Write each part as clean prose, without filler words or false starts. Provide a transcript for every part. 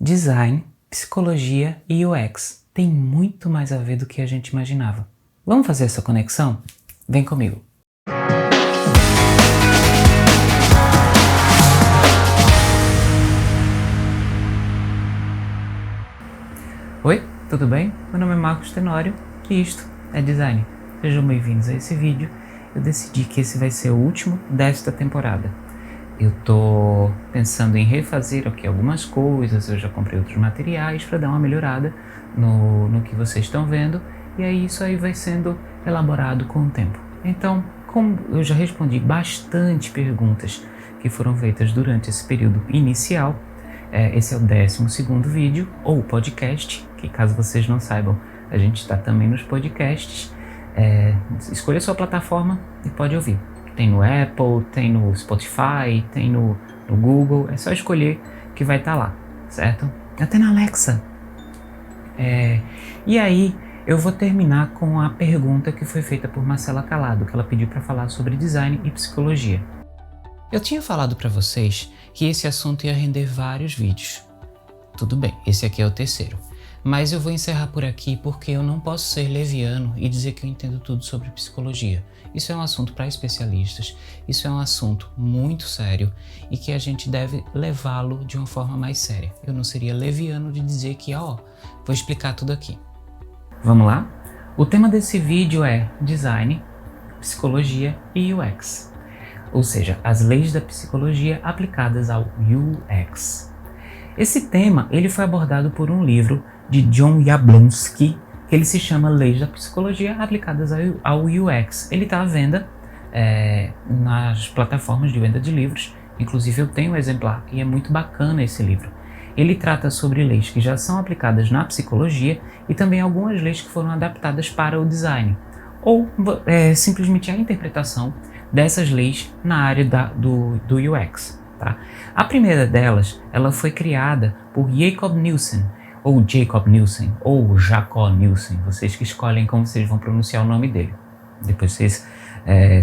Design, psicologia e UX tem muito mais a ver do que a gente imaginava. Vamos fazer essa conexão? Vem comigo! Oi, tudo bem? Meu nome é Marcos Tenório e isto é Design. Sejam bem-vindos a esse vídeo. Eu decidi que esse vai ser o último desta temporada. Eu tô pensando em refazer aqui algumas coisas, eu já comprei outros materiais para dar uma melhorada no que vocês estão vendo, e aí isso aí vai sendo elaborado com o tempo. Então, como eu já respondi bastante perguntas que foram feitas durante esse período inicial, esse é o 12º vídeo, ou podcast, que caso vocês não saibam, a gente está também nos podcasts. Escolha a sua plataforma e pode ouvir. Tem no Apple, tem no Spotify, tem no Google, é só escolher que vai estar lá, certo? Até na Alexa. E aí, eu vou terminar com a pergunta que foi feita por Marcela Calado, que ela pediu para falar sobre design e psicologia. Eu tinha falado para vocês que esse assunto ia render vários vídeos. Tudo bem, esse aqui é o terceiro. Mas eu vou encerrar por aqui porque eu não posso ser leviano e dizer que eu entendo tudo sobre psicologia. Isso é um assunto para especialistas, isso é um assunto muito sério e que a gente deve levá-lo de uma forma mais séria. Eu não seria leviano de dizer que, vou explicar tudo aqui. Vamos lá? O tema desse vídeo é Design, Psicologia e UX. Ou seja, as leis da psicologia aplicadas ao UX. Esse tema ele foi abordado por um livro de John Jablonski, que ele se chama Leis da Psicologia Aplicadas ao UX. Ele está à venda nas plataformas de venda de livros, inclusive eu tenho um exemplar e é muito bacana esse livro. Ele trata sobre leis que já são aplicadas na psicologia e também algumas leis que foram adaptadas para o design, ou simplesmente a interpretação dessas leis na área do UX. Tá? A primeira delas, ela foi criada por Jacob Nielsen, ou Jacob Nielsen, ou Jacob Nielsen, vocês que escolhem como vocês vão pronunciar o nome dele. Depois vocês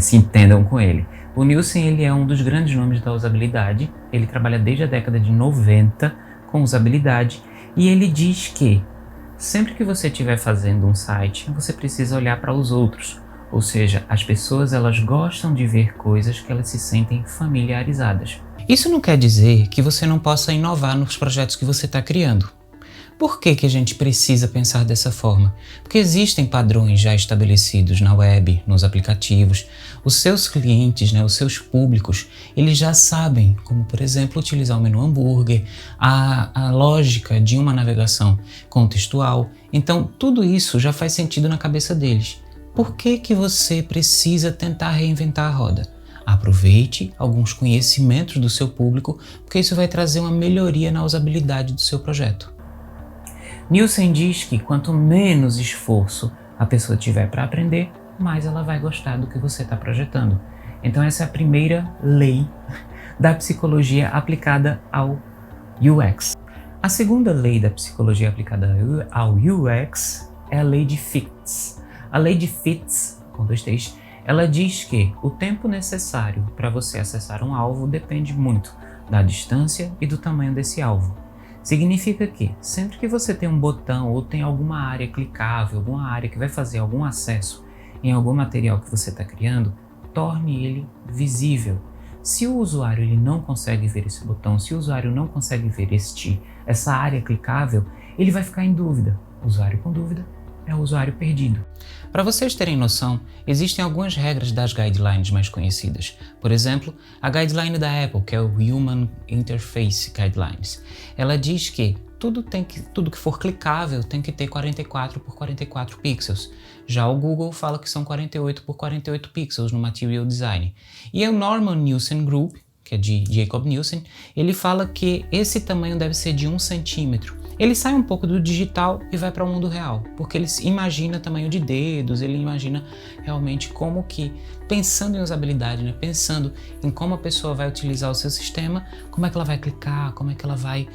se entendam com ele. O Nielsen ele é um dos grandes nomes da usabilidade, ele trabalha desde a década de 90 com usabilidade, e ele diz que sempre que você estiver fazendo um site, você precisa olhar para os outros. Ou seja, as pessoas elas gostam de ver coisas que elas se sentem familiarizadas. Isso não quer dizer que você não possa inovar nos projetos que você está criando. Por que a gente precisa pensar dessa forma? Porque existem padrões já estabelecidos na web, nos aplicativos. Os seus clientes, os seus públicos, eles já sabem, como por exemplo, utilizar o menu hambúrguer, a lógica de uma navegação contextual. Então, tudo isso já faz sentido na cabeça deles. Por que você precisa tentar reinventar a roda? Aproveite alguns conhecimentos do seu público, porque isso vai trazer uma melhoria na usabilidade do seu projeto. Nielsen diz que quanto menos esforço a pessoa tiver para aprender, mais ela vai gostar do que você está projetando. Então essa é a primeira lei da psicologia aplicada ao UX. A segunda lei da psicologia aplicada ao UX é a lei de Fitts. A lei de Fitts, com 2 T's, ela diz que o tempo necessário para você acessar um alvo depende muito da distância e do tamanho desse alvo. Significa que sempre que você tem um botão ou tem alguma área clicável, alguma área que vai fazer algum acesso em algum material que você está criando, torne ele visível. Se o usuário ele não consegue ver esse botão, se o usuário não consegue ver essa área clicável, ele vai ficar em dúvida. O usuário com dúvida é o usuário perdido. Para vocês terem noção, existem algumas regras das guidelines mais conhecidas. Por exemplo, a guideline da Apple, que é o Human Interface Guidelines. Ela diz que tudo que for clicável tem que ter 44 por 44 pixels. Já o Google fala que são 48 por 48 pixels no Material Design. E o Norman Nielsen Group, que é de Jacob Nielsen, ele fala que esse tamanho deve ser de 1 centímetro. Ele sai um pouco do digital e vai para o mundo real, porque ele imagina tamanho de dedos, ele imagina realmente como que, pensando em usabilidade, pensando em como a pessoa vai utilizar o seu sistema, como é que ela vai clicar, como é que ela vai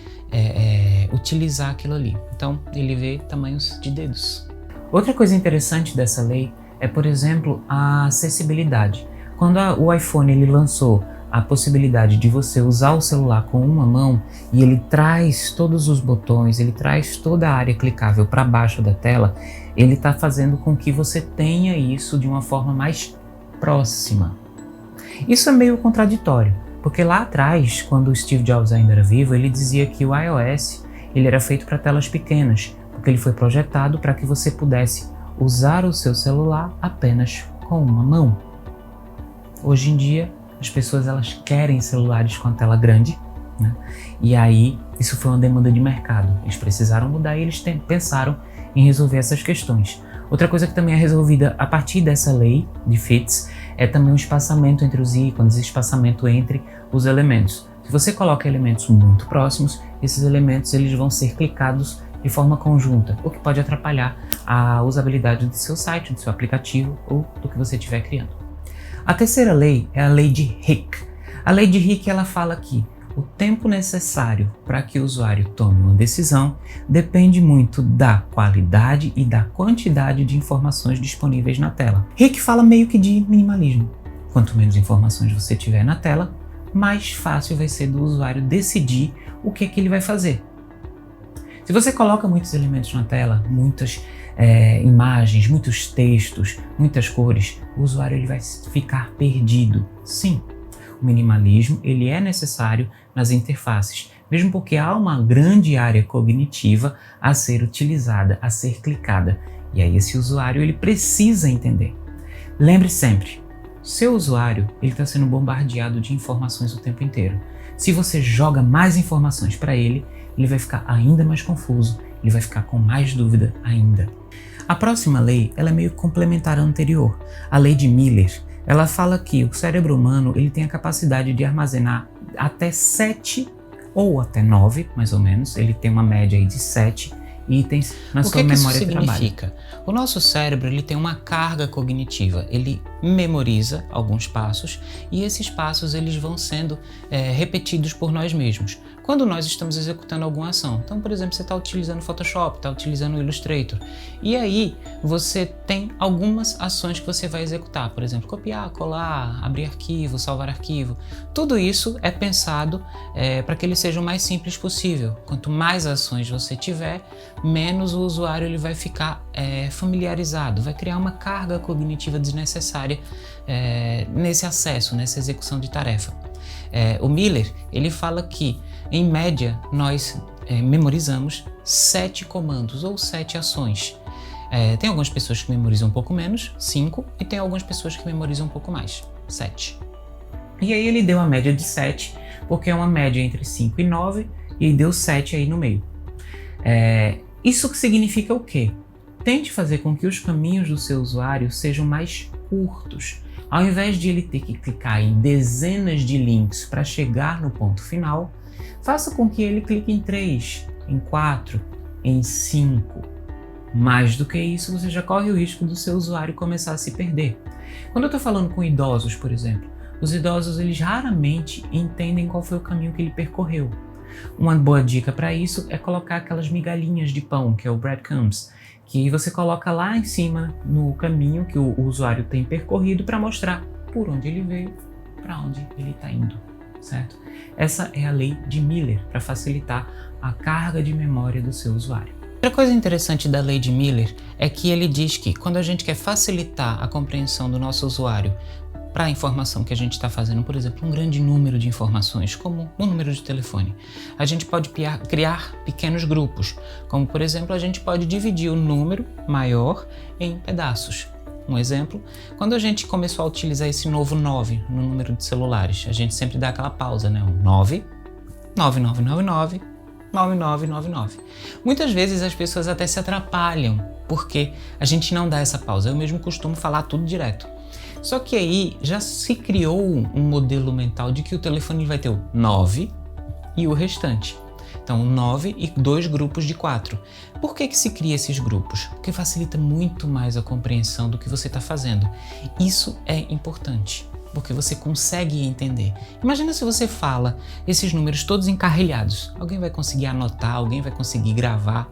utilizar aquilo ali. Então, ele vê tamanhos de dedos. Outra coisa interessante dessa lei é, por exemplo, a acessibilidade. Quando o iPhone ele lançou a possibilidade de você usar o celular com uma mão e ele traz todos os botões, ele traz toda a área clicável para baixo da tela, ele está fazendo com que você tenha isso de uma forma mais próxima. Isso é meio contraditório, porque lá atrás, quando o Steve Jobs ainda era vivo, ele dizia que o iOS ele era feito para telas pequenas, porque ele foi projetado para que você pudesse usar o seu celular apenas com uma mão. Hoje em dia, as pessoas elas querem celulares com a tela grande, né? E aí isso foi uma demanda de mercado. Eles precisaram mudar e eles pensaram em resolver essas questões. Outra coisa que também é resolvida a partir dessa lei de Fitts é também o espaçamento entre os ícones, espaçamento entre os elementos. Se você coloca elementos muito próximos, esses elementos eles vão ser clicados de forma conjunta, o que pode atrapalhar a usabilidade do seu site, do seu aplicativo ou do que você estiver criando. A terceira lei é a lei de Hick. A lei de Hick ela fala que o tempo necessário para que o usuário tome uma decisão depende muito da qualidade e da quantidade de informações disponíveis na tela. Hick fala meio que de minimalismo. Quanto menos informações você tiver na tela, mais fácil vai ser do usuário decidir o que é que ele vai fazer. Se você coloca muitos elementos na tela, muitas imagens, muitos textos, muitas cores, o usuário ele vai ficar perdido. Sim, o minimalismo ele é necessário nas interfaces, mesmo porque há uma grande área cognitiva a ser utilizada, a ser clicada. E aí esse usuário ele precisa entender. Lembre sempre, seu usuário ele está sendo bombardeado de informações o tempo inteiro. Se você joga mais informações para ele, ele vai ficar ainda mais confuso, ele vai ficar com mais dúvida ainda. A próxima lei ela é meio complementar à anterior. A lei de Miller, ela fala que o cérebro humano ele tem a capacidade de armazenar até 7 ou até 9, mais ou menos, ele tem uma média aí de 7 itens na sua memória de trabalho. O que isso significa? O nosso cérebro ele tem uma carga cognitiva, ele memoriza alguns passos e esses passos eles vão sendo repetidos por nós mesmos quando nós estamos executando alguma ação. Então, por exemplo, você está utilizando o Photoshop, está utilizando o Illustrator e aí você tem algumas ações que você vai executar, por exemplo, copiar, colar, abrir arquivo, salvar arquivo. Tudo isso é pensado para que ele seja o mais simples possível. Quanto mais ações você tiver, menos o usuário ele vai ficar familiarizado, vai criar uma carga cognitiva desnecessária nesse acesso, nessa execução de tarefa. O Miller ele fala que, em média, nós memorizamos 7 comandos ou 7 ações. Tem algumas pessoas que memorizam um pouco menos, 5, e tem algumas pessoas que memorizam um pouco mais, 7. E aí ele deu a média de 7, porque é uma média entre 5 e 9, e deu 7 aí no meio. Isso significa o quê? Tente fazer com que os caminhos do seu usuário sejam mais curtos. Ao invés de ele ter que clicar em dezenas de links para chegar no ponto final, faça com que ele clique em 3, em 4, em 5. Mais do que isso, você já corre o risco do seu usuário começar a se perder. Quando eu estou falando com idosos, por exemplo, os idosos eles raramente entendem qual foi o caminho que ele percorreu. Uma boa dica para isso é colocar aquelas migalhinhas de pão, que é o breadcrumbs, que você coloca lá em cima no caminho que o usuário tem percorrido para mostrar por onde ele veio, para onde ele está indo, certo? Essa é a lei de Miller para facilitar a carga de memória do seu usuário. Outra coisa interessante da lei de Miller é que ele diz que quando a gente quer facilitar a compreensão do nosso usuário para a informação que a gente está fazendo, por exemplo, um grande número de informações, como um número de telefone, a gente pode criar pequenos grupos, como por exemplo, a gente pode dividir o número maior em pedaços. Um exemplo, quando a gente começou a utilizar esse novo 9 no número de celulares, a gente sempre dá aquela pausa, né? Um 9, 9999, 9999. Muitas vezes as pessoas até se atrapalham, porque a gente não dá essa pausa. Eu mesmo costumo falar tudo direto. Só que aí já se criou um modelo mental de que o telefone vai ter o 9 e o restante. Então, 9 e 2 grupos de 4. Por que se cria esses grupos? Porque facilita muito mais a compreensão do que você está fazendo. Isso é importante, porque você consegue entender. Imagina se você fala esses números todos encarrilhados. Alguém vai conseguir anotar, alguém vai conseguir gravar?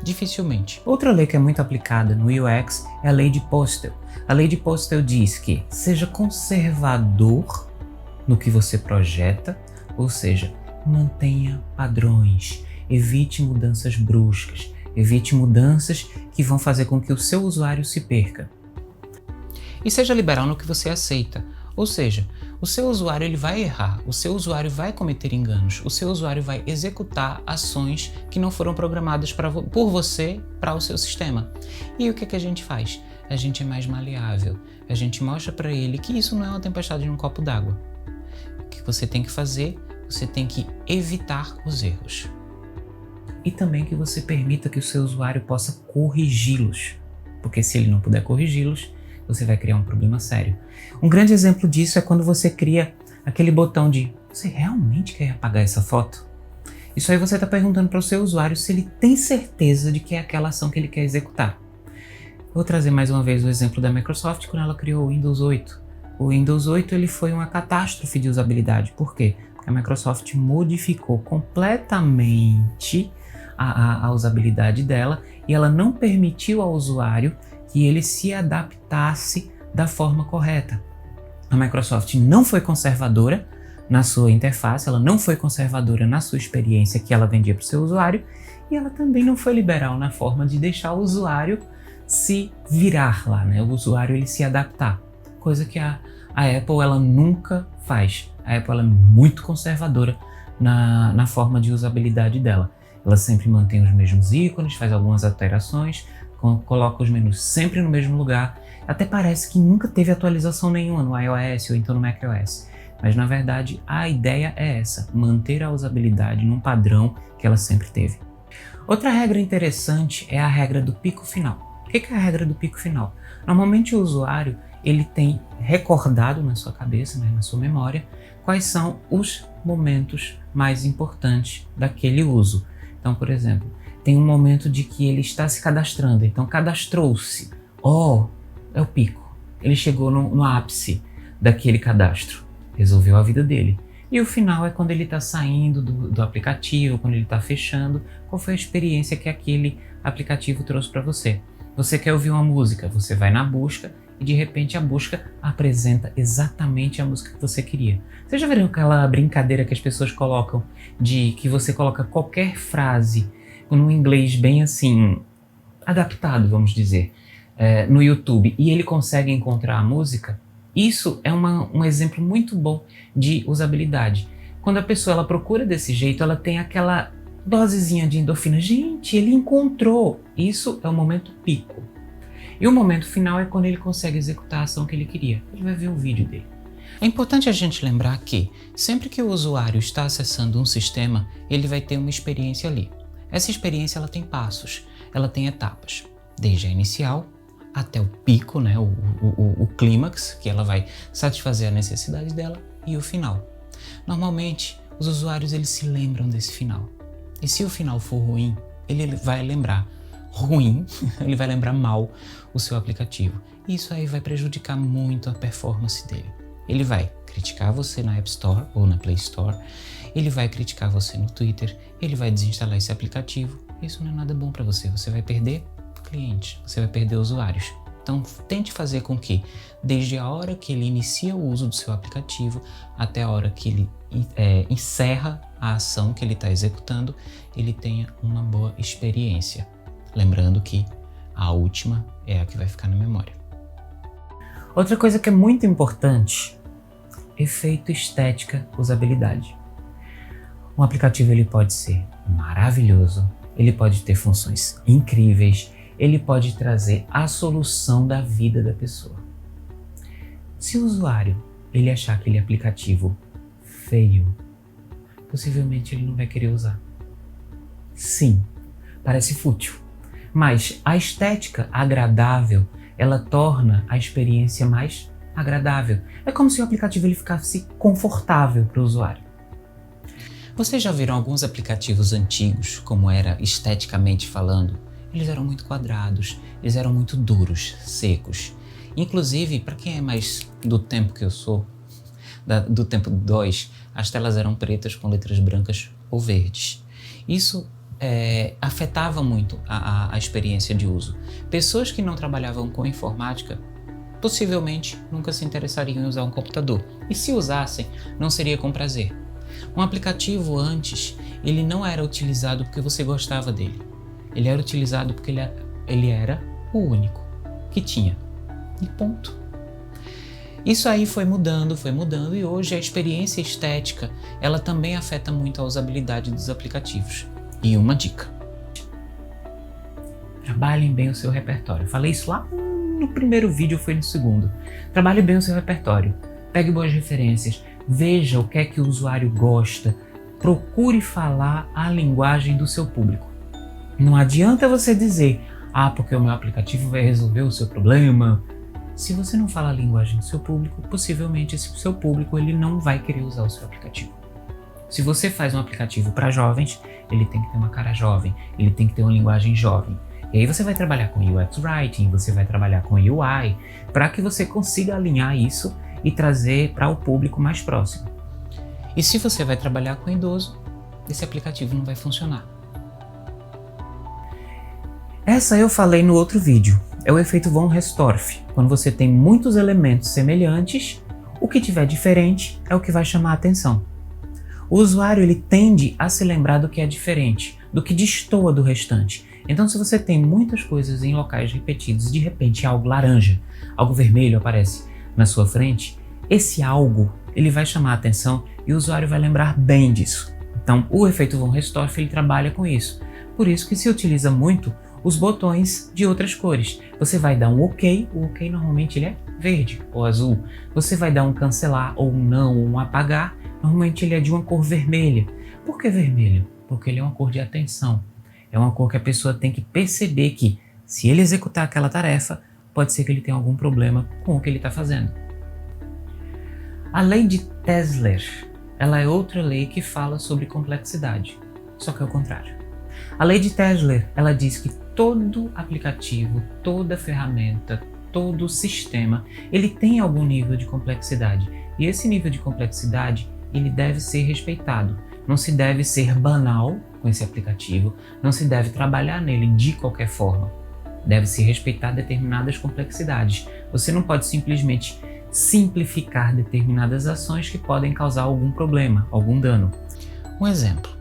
Dificilmente. Outra lei que é muito aplicada no UX é a lei de Postel. A lei de Postel diz que seja conservador no que você projeta, ou seja, mantenha padrões, evite mudanças bruscas, evite mudanças que vão fazer com que o seu usuário se perca. E seja liberal no que você aceita, ou seja, o seu usuário ele vai errar, o seu usuário vai cometer enganos, o seu usuário vai executar ações que não foram programadas por você para o seu sistema. E o que a gente faz? A gente é mais maleável, a gente mostra para ele que isso não é uma tempestade num copo d'água. O que você tem que fazer? Você tem que evitar os erros. E também que você permita que o seu usuário possa corrigi-los, porque se ele não puder corrigi-los, você vai criar um problema sério. Um grande exemplo disso é quando você cria aquele botão de você realmente quer apagar essa foto? Isso aí você está perguntando para o seu usuário se ele tem certeza de que é aquela ação que ele quer executar. Vou trazer mais uma vez o exemplo da Microsoft quando ela criou o Windows 8. O Windows 8 ele foi uma catástrofe de usabilidade. Por quê? Porque a Microsoft modificou completamente a usabilidade dela e ela não permitiu ao usuário que ele se adaptasse da forma correta. A Microsoft não foi conservadora na sua interface, ela não foi conservadora na sua experiência que ela vendia para o seu usuário e ela também não foi liberal na forma de deixar o usuário se virar lá, né? O usuário ele se adaptar, coisa que a Apple ela nunca faz. A Apple ela é muito conservadora na forma de usabilidade dela. Ela sempre mantém os mesmos ícones, faz algumas alterações, coloca os menus sempre no mesmo lugar, até parece que nunca teve atualização nenhuma no iOS ou então no macOS. Mas na verdade a ideia é essa, manter a usabilidade num padrão que ela sempre teve. Outra regra interessante é a regra do pico final. O que é a regra do pico final? Normalmente o usuário ele tem recordado na sua cabeça, né, na sua memória, quais são os momentos mais importantes daquele uso. Então, por exemplo, tem um momento de que ele está se cadastrando, então cadastrou-se. É o pico. Ele chegou no ápice daquele cadastro, resolveu a vida dele. E o final é quando ele está saindo do aplicativo, quando ele está fechando, qual foi a experiência que aquele aplicativo trouxe para você. Você quer ouvir uma música, você vai na busca e de repente a busca apresenta exatamente a música que você queria. Vocês já viram aquela brincadeira que as pessoas colocam de que você coloca qualquer frase no inglês bem assim, adaptado, vamos dizer, no YouTube e ele consegue encontrar a música? Isso é um exemplo muito bom de usabilidade. Quando a pessoa ela procura desse jeito, ela tem aquela dosezinha de endorfina. Gente, ele encontrou! Isso é o momento pico. E o momento final é quando ele consegue executar a ação que ele queria. Ele vai ver o vídeo dele. É importante a gente lembrar que, sempre que o usuário está acessando um sistema, ele vai ter uma experiência ali. Essa experiência ela tem passos, ela tem etapas, desde a inicial até o pico, né, o clímax, que ela vai satisfazer a necessidade dela, e o final. Normalmente, os usuários eles se lembram desse final. E se o final for ruim, ele vai lembrar ruim, ele vai lembrar mal o seu aplicativo. E isso aí vai prejudicar muito a performance dele. Ele vai criticar você na App Store ou na Play Store, ele vai criticar você no Twitter, ele vai desinstalar esse aplicativo. Isso não é nada bom para você, você vai perder clientes, você vai perder usuários. Então tente fazer com que, desde a hora que ele inicia o uso do seu aplicativo até a hora que ele encerra a ação que ele está executando, ele tenha uma boa experiência. Lembrando que a última é a que vai ficar na memória. Outra coisa que é muito importante, efeito estética, usabilidade. Um aplicativo ele pode ser maravilhoso, ele pode ter funções incríveis, ele pode trazer a solução da vida da pessoa. Se o usuário ele achar aquele aplicativo feio, possivelmente ele não vai querer usar. Sim, parece fútil, mas a estética agradável ela torna a experiência mais agradável. É como se o aplicativo ele ficasse confortável para o usuário. Vocês já viram alguns aplicativos antigos, como era esteticamente falando? Eles eram muito quadrados, eles eram muito duros, secos. Inclusive, para quem é mais do tempo que eu sou, do tempo 2, as telas eram pretas com letras brancas ou verdes. Isso afetava muito a experiência de uso. Pessoas que não trabalhavam com informática possivelmente nunca se interessariam em usar um computador. E se usassem, não seria com prazer. Um aplicativo antes, ele não era utilizado porque você gostava dele. Ele era utilizado porque ele era o único que tinha. E ponto. Isso aí foi mudando e hoje a experiência estética, ela também afeta muito a usabilidade dos aplicativos. E uma dica: trabalhem bem o seu repertório. Falei isso lá no primeiro vídeo, foi no segundo. Trabalhe bem o seu repertório. Pegue boas referências. Veja o que é que o usuário gosta. Procure falar a linguagem do seu público. Não adianta você dizer, porque o meu aplicativo vai resolver o seu problema. Se você não fala a linguagem do seu público, possivelmente esse seu público ele não vai querer usar o seu aplicativo. Se você faz um aplicativo para jovens, ele tem que ter uma cara jovem, ele tem que ter uma linguagem jovem. E aí você vai trabalhar com UX Writing, você vai trabalhar com UI, para que você consiga alinhar isso e trazer para o público mais próximo. E se você vai trabalhar com idoso, esse aplicativo não vai funcionar. Essa eu falei no outro vídeo, é o efeito von Restorff. Quando você tem muitos elementos semelhantes, o que tiver diferente é o que vai chamar a atenção. O usuário ele tende a se lembrar do que é diferente, do que destoa do restante. Então se você tem muitas coisas em locais repetidos, de repente algo laranja, algo vermelho aparece na sua frente, esse algo ele vai chamar a atenção e o usuário vai lembrar bem disso. Então o efeito von Restorff ele trabalha com isso. Por isso que se utiliza muito os botões de outras cores. Você vai dar um OK, o OK normalmente ele é verde ou azul. Você vai dar um cancelar ou um não ou um apagar, normalmente ele é de uma cor vermelha. Por que vermelho? Porque ele é uma cor de atenção. É uma cor que a pessoa tem que perceber que, se ele executar aquela tarefa, pode ser que ele tenha algum problema com o que ele está fazendo. A lei de Tesler, ela é outra lei que fala sobre complexidade, só que é o contrário. A lei de Tesler, ela diz que todo aplicativo, toda ferramenta, todo sistema, ele tem algum nível de complexidade. E esse nível de complexidade, ele deve ser respeitado. Não se deve ser banal com esse aplicativo, não se deve trabalhar nele de qualquer forma. Deve-se respeitar determinadas complexidades. Você não pode simplesmente simplificar determinadas ações que podem causar algum problema, algum dano. Um exemplo.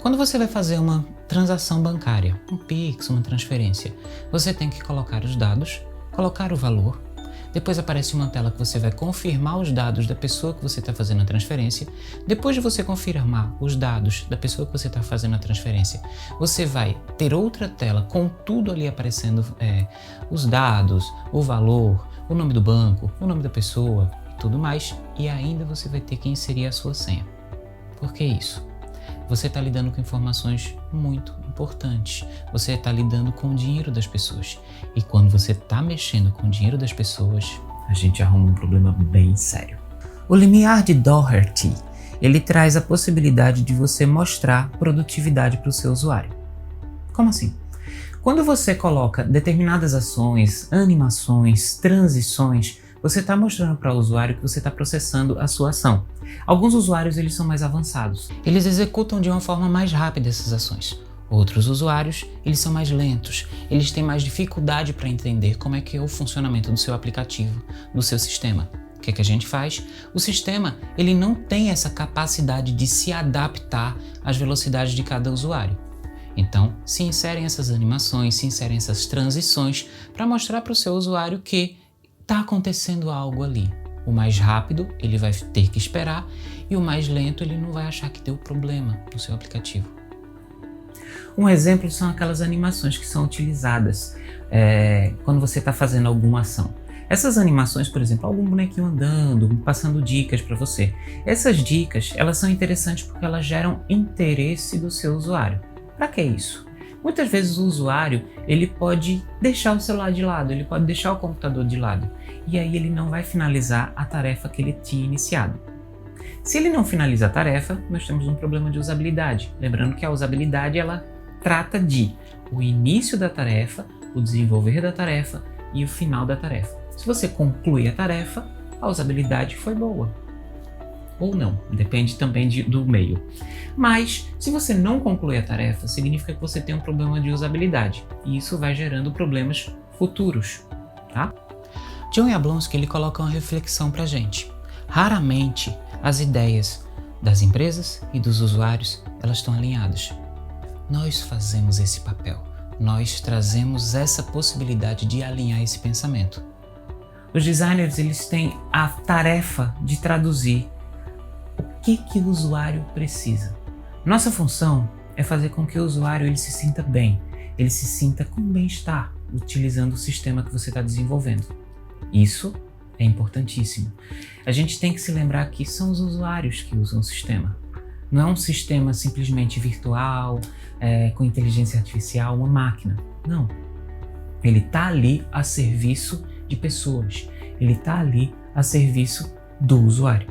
Quando você vai fazer uma transação bancária, um Pix, uma transferência, você tem que colocar os dados, colocar o valor, depois aparece uma tela que você vai confirmar os dados da pessoa que você está fazendo a transferência. Depois de você confirmar os dados da pessoa que você está fazendo a transferência, você vai ter outra tela com tudo ali aparecendo, os dados, o valor, o nome do banco, o nome da pessoa e tudo mais, e ainda você vai ter que inserir a sua senha. Por que isso? Você está lidando com informações muito importantes. Você está lidando com o dinheiro das pessoas. E quando você está mexendo com o dinheiro das pessoas, a gente arruma um problema bem sério. O limiar de Doherty, ele traz a possibilidade de você mostrar produtividade para o seu usuário. Como assim? Quando você coloca determinadas ações, animações, transições, você está mostrando para o usuário que você está processando a sua ação. Alguns usuários eles são mais avançados. Eles executam de uma forma mais rápida essas ações. Outros usuários, eles são mais lentos. Eles têm mais dificuldade para entender como é que é o funcionamento do seu aplicativo, do seu sistema. O que é que a gente faz? O sistema ele não tem essa capacidade de se adaptar às velocidades de cada usuário. Então, se inserem essas animações, se inserem essas transições para mostrar para o seu usuário que está acontecendo algo ali. O mais rápido ele vai ter que esperar e o mais lento ele não vai achar que deu problema no seu aplicativo. Um exemplo são aquelas animações que são utilizadas quando você está fazendo alguma ação. Essas animações, por exemplo, algum bonequinho andando, passando dicas para você. Essas dicas elas são interessantes porque elas geram interesse do seu usuário. Para que isso? Muitas vezes o usuário ele pode deixar o celular de lado, ele pode deixar o computador de lado e aí ele não vai finalizar a tarefa que ele tinha iniciado. Se ele não finaliza a tarefa, nós temos um problema de usabilidade. Lembrando que a usabilidade ela trata de o início da tarefa, o desenvolver da tarefa e o final da tarefa. Se você conclui a tarefa, a usabilidade foi boa. Ou não, depende também do meio. Mas, se você não conclui a tarefa, significa que você tem um problema de usabilidade. E isso vai gerando problemas futuros, tá? John Yablonsky ele coloca uma reflexão pra gente. Raramente as ideias das empresas e dos usuários elas estão alinhadas. Nós fazemos esse papel. Nós trazemos essa possibilidade de alinhar esse pensamento. Os designers eles têm a tarefa de traduzir o que o usuário precisa. Nossa função é fazer com que o usuário ele se sinta bem, ele se sinta com bem-estar utilizando o sistema que você está desenvolvendo. Isso é importantíssimo. A gente tem que se lembrar que são os usuários que usam o sistema. Não é um sistema simplesmente virtual, com inteligência artificial, uma máquina. Não. Ele está ali a serviço de pessoas. Ele está ali a serviço do usuário.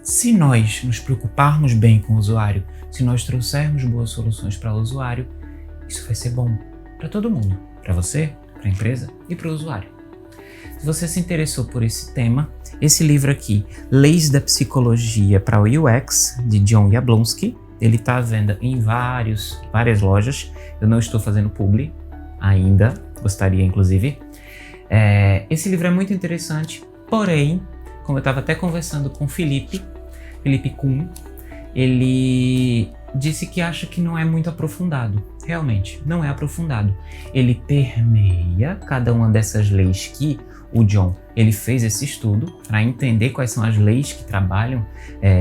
Se nós nos preocuparmos bem com o usuário, se nós trouxermos boas soluções para o usuário, isso vai ser bom para todo mundo. Para você, para a empresa e para o usuário. Se você se interessou por esse tema, esse livro aqui, Leis da Psicologia para o UX, de John Yablonsky, ele está à venda em várias lojas. Eu não estou fazendo publi ainda, gostaria inclusive. Esse livro é muito interessante, porém, como eu estava até conversando com Felipe Kuhn, ele disse que acha que não é muito aprofundado. Realmente, não é aprofundado. Ele permeia cada uma dessas leis que o John ele fez esse estudo para entender quais são as leis que trabalham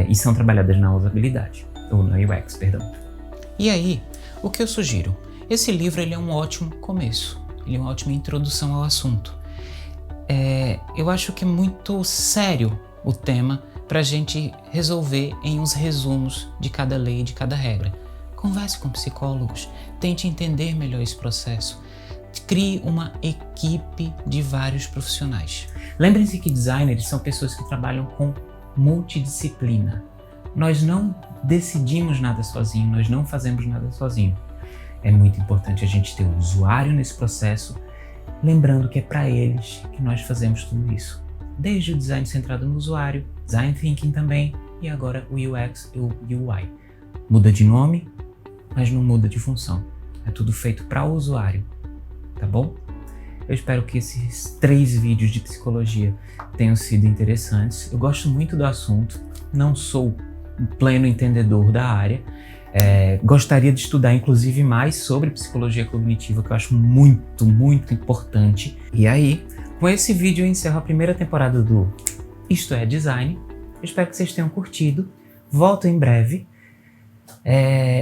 e são trabalhadas na usabilidade, ou na UX, perdão. E aí, o que eu sugiro? Esse livro ele é um ótimo começo, ele é uma ótima introdução ao assunto. Eu acho que é muito sério o tema para a gente resolver em uns resumos de cada lei, de cada regra. Converse com psicólogos, tente entender melhor esse processo. Crie uma equipe de vários profissionais. Lembrem-se que designers são pessoas que trabalham com multidisciplina. Nós não decidimos nada sozinho, nós não fazemos nada sozinho. É muito importante a gente ter o usuário nesse processo, lembrando que é para eles que nós fazemos tudo isso. Desde o design centrado no usuário, design thinking também, e agora o UX e o UI. Muda de nome, mas não muda de função. É tudo feito para o usuário, tá bom? Eu espero que esses 3 vídeos de psicologia tenham sido interessantes. Eu gosto muito do assunto, não sou um pleno entendedor da área. Gostaria de estudar inclusive mais sobre psicologia cognitiva, que eu acho muito, muito importante. E aí, com esse vídeo eu encerro a primeira temporada do Isto é Design. Eu espero que vocês tenham curtido. Volto em breve.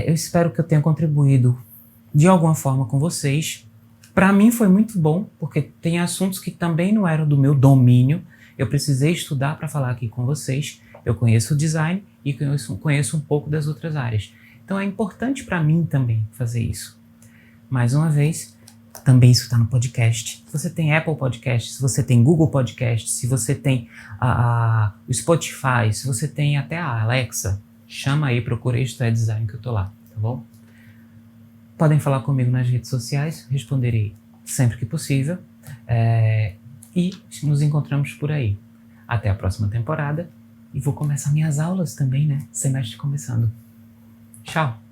Eu espero que eu tenha contribuído de alguma forma com vocês. Para mim foi muito bom, porque tem assuntos que também não eram do meu domínio. Eu precisei estudar para falar aqui com vocês. Eu conheço o design e conheço um pouco das outras áreas. Então é importante para mim também fazer isso. Mais uma vez, também isso está no podcast. Se você tem Apple Podcast, se você tem Google Podcast, se você tem o Spotify, se você tem até a Alexa, chama aí, procura Isto é Design que eu tô lá, tá bom? Podem falar comigo nas redes sociais, responderei sempre que possível. E nos encontramos por aí. Até a próxima temporada. E vou começar minhas aulas também, né? Semestre começando. Tchau!